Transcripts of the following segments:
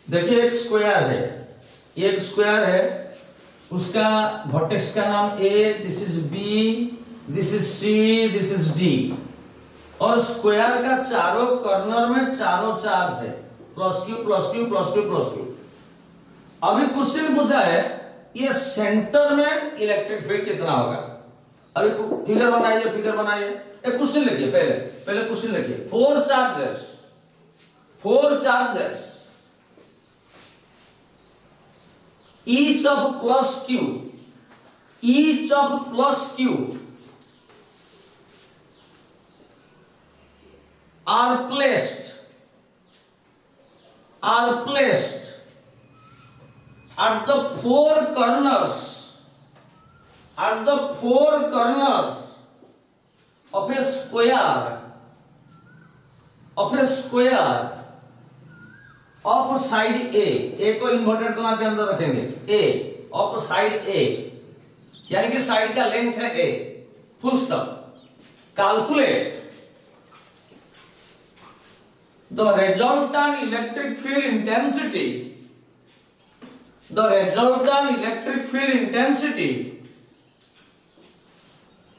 देखिए एक स्क्वायर है, एक स्क्वायर है, उसका वर्टेक्स का नाम A, this is B, this is C, this is D, और स्क्वायर का चारों कॉर्नर में चारों चार्ज है, plus q plus q plus q plus q. अभी क्वेश्चन पूछा है ये सेंटर में इलेक्ट्रिक फील्ड कितना होगा। अभी फिगर बनाइए, फिगर बनाइए, एक क्वेश्चन लिखिए, पहले क्वेश्चन लिखिए। Four charges each of plus q are placed at the four corners of a square of side a को इन्वर्टेड कॉमा के अंदर रखेंगे, ए ऑफ साइड ए, यानी कि साइड का लेंथ है a, full stop. Calculate the resultant electric field intensity,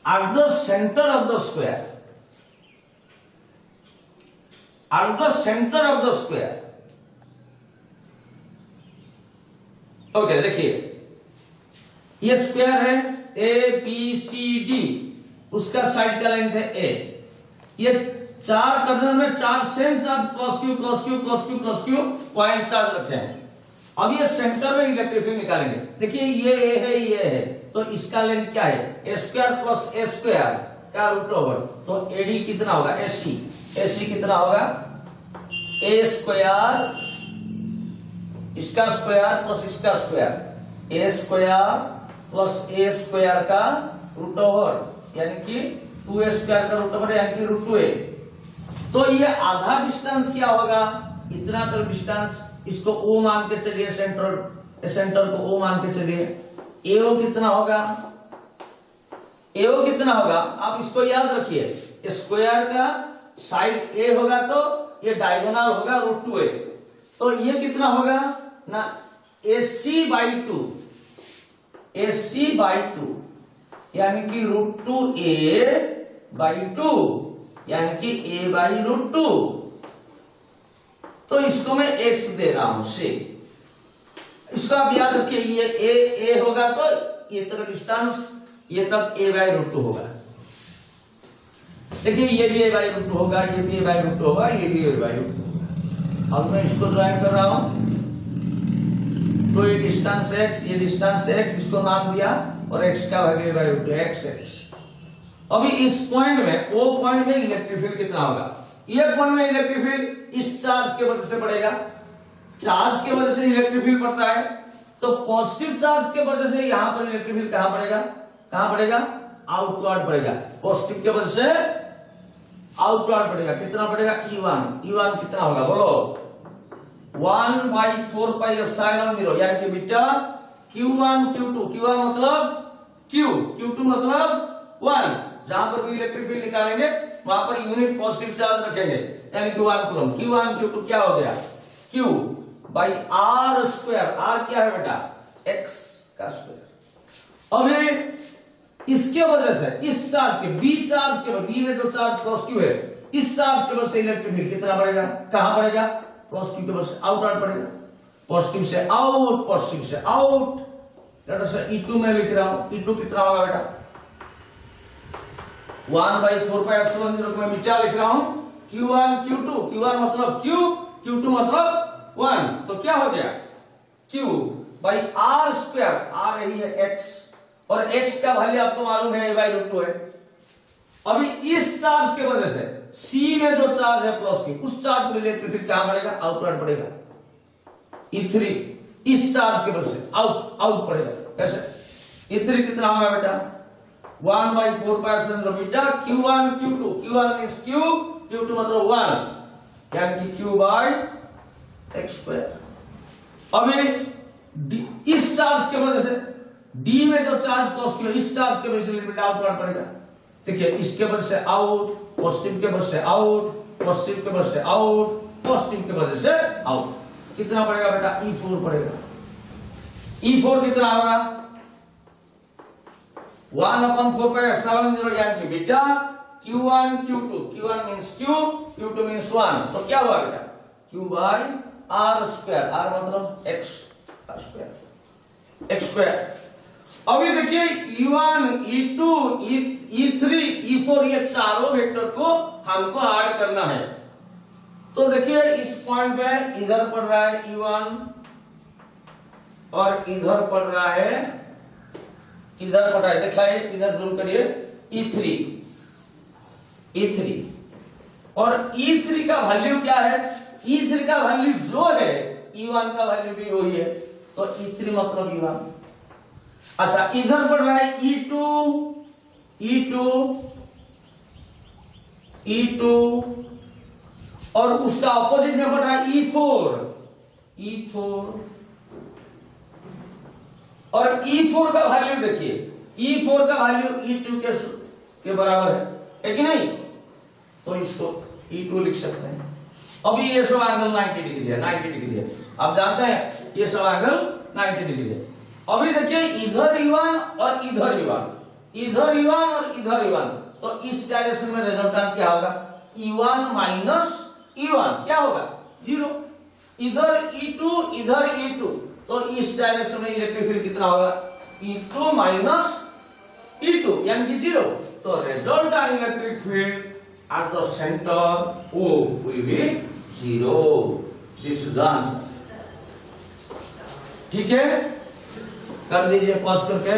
at the center of the square, okay देखिए ये स्क्वायर है ए बी सी डी, उसका साइड का लेंथ है ए, ये चार कॉर्नर में चार same charge plus q plus q plus q plus q point charge रखे हैं। अब ये सेंटर में इलेक्ट्रिक फील्ड निकालेंगे। देखिए ये ए है, ये है, तो इसका लेंथ क्या है, ए स्क्वायर प्लस ए स्क्वायर का रूट ओवर, तो एडी कितना होगा, एसी कितना होगा, ए स्क्वायर इसका स्क्वायर प्लस इसका स्क्वायर, ए स्क्वायर प्लस ए स्क्वायर का रूट ओवर, यानी कि 2a स्क्वायर का रूट ओवर, यानी कि रूट 2a। तो ये आधा डिस्टेंस क्या होगा, इतना तो डिस्टेंस, इसको ओ मान के चलिए, सेंटर को ओ मान के चलिए। एओ कितना होगा, आप इसको याद रखिए, स्क्वायर का साइड ए होगा तो ये डायगोनल होगा रूट 2a, तो ये कितना होगा ना, AC बाई टू, यानी कि रूट 2a बाई 2, यानी कि a बाई रूट 2। तो इसको मैं x दे रहा हूं से, इसको आप याद रखिए, ये a होगा तो ये तक डिस्टेंस, ये तक a बाई रूट 2 होगा। देखिए ये भी a बाई रूट 2 होगा, ये भी a बाई रूट 2 होगा, ये भी a बाई रूट 2। अब मैं इसको ज्वाइन कर रहा हूं, तो ये डिस्टेंस x, ये डिस्टेंस x, इसको नाम दिया, और x का वैल्यू बाई रूट 2 x। अभी इस पॉइंट में, ओ पॉइंट में इलेक्ट्रिक फील्ड कितना होगा, ये पॉइंट में इलेक्ट्रिक फील्ड इस चार्ज के वजह से पड़ेगा, चार्ज के वजह से इलेक्ट्रिक फील्ड पड़ता है, तो पॉजिटिव चार्ज के वजह से यहां पर इलेक्ट्रिक फील्ड कहां पड़ेगा, आउटवर्ड पड़ेगा, पॉजिटिव के वजह से आउटवर्ड पड़ेगा। कितना पड़ेगा, E1 कितना होगा बोलो, 1/4 पाई एप्सिलॉन 0, यानी कि बेटा Q1 Q1 मतलब Q, Q2 मतलब 1। जहां पर भी इलेक्ट्रिक फील्ड निकालेंगे वहां पर यूनिट पॉजिटिव चार्ज रखेंगे, यानी कि 1 कूलम। Q1 Q2 क्या हो गया, Q by R square, R क्या है बेटा, X का स्क्वायर। अभी इसके वजह से, इस चार्ज के बी में जो चार्ज प्लस Q है, इस चार्ज के वजह से इलेक्ट्रिक फील्ड कितना पड़ेगा, कहां पड़ेगा, पॉजिटिव के वजह से आउटवर्ड पड़ेगा, पॉजिटिव से आउट। लेटर से E2 में लिख रहा हूं, E2 कितना होगा बेटा, 1/4 पाई एप्सिलॉन 0 में मीटर लिख रहा हूं, Q1 मतलब Q, Q2 मतलब 1, तो क्या हो गया, Q by R square, R रही है X, और X का वैल्यू आपको मालूम है, a बाई रूट 2 है। अभी इस चार्ज के वजह से C में जो चार्ज है प्लस Q, उस चार्ज को इलेक्ट्रिक फील्ड कहां पड़ेगा, आउटवर्ड पड़ेगा, E3, इस चार्ज के वजह से आउट पड़ेगा। कैसे, E3 कितना होगा बेटा, 1/4 पाई एप्सिलॉन 0 बेटा Q1 मींस Q, Q2 मतलब 1, यानी कि Q बाई x स्क्वायर। अभी इस चार्ज के वजह से D में जो चार्ज प्लस Q, इस चार्ज के वजह से लिमिट आउटवर्ड पड़ेगा। देखिए इसके वजह से आउट, पॉजिटिव के वजह से आउट, पॉजिटिव के वजह से आउट, पॉजिटिव के वजह से आउट। कितना पड़ेगा बेटा, E4 पड़ेगा। E4 कितना होगा 1/4 यानी कि बेटा Q1 Q2, Q1 means Q, Q2 means 1, तो क्या हुआ बेटा Q by R square, R मतलब X स्क्वायर, X स्क्वायर। अभी देखिए E1, E2, E3, E4 ये चारों वेक्टर को हमको ऐड करना है। तो देखिए इस पॉइंट पे इधर पड़ रहा है E1 और इधर पड़ रहा है, इधर पड़ रहा है, दिखाइए इधर जूम करिए E3 और E3 का वैल्यू क्या है, E3 का वैल्यू जो है E1 का वैल्यू भी वही है, तो E3 मतलब E1। अच्छा इधर पड़ रहा है E2 और उसका ऑपोजिट में पड़ रहा है E4 और E4 का वैल्यू देखिए, E4 का वैल्यू E2 के बराबर है कि नहीं, तो इसको E2 लिख सकते हैं। अभी ये सब एंगल 90 डिग्री है, आप जानते हैं ये सब एंगल 90 डिग्री है। अभी देखिए इधर E1 और इधर E1, तो इस डायरेक्शन में रिजल्टेंट क्या होगा, E1 माइनस E1 क्या होगा 0। इधर E2, तो इस डायरेक्शन में इलेक्ट्रिक फील्ड कितना होगा E2 माइनस E2 यानी कि 0। तो resultant electric field at the center O will be 0. This is the answer। ठीक है, कर दीजिए पॉज करके।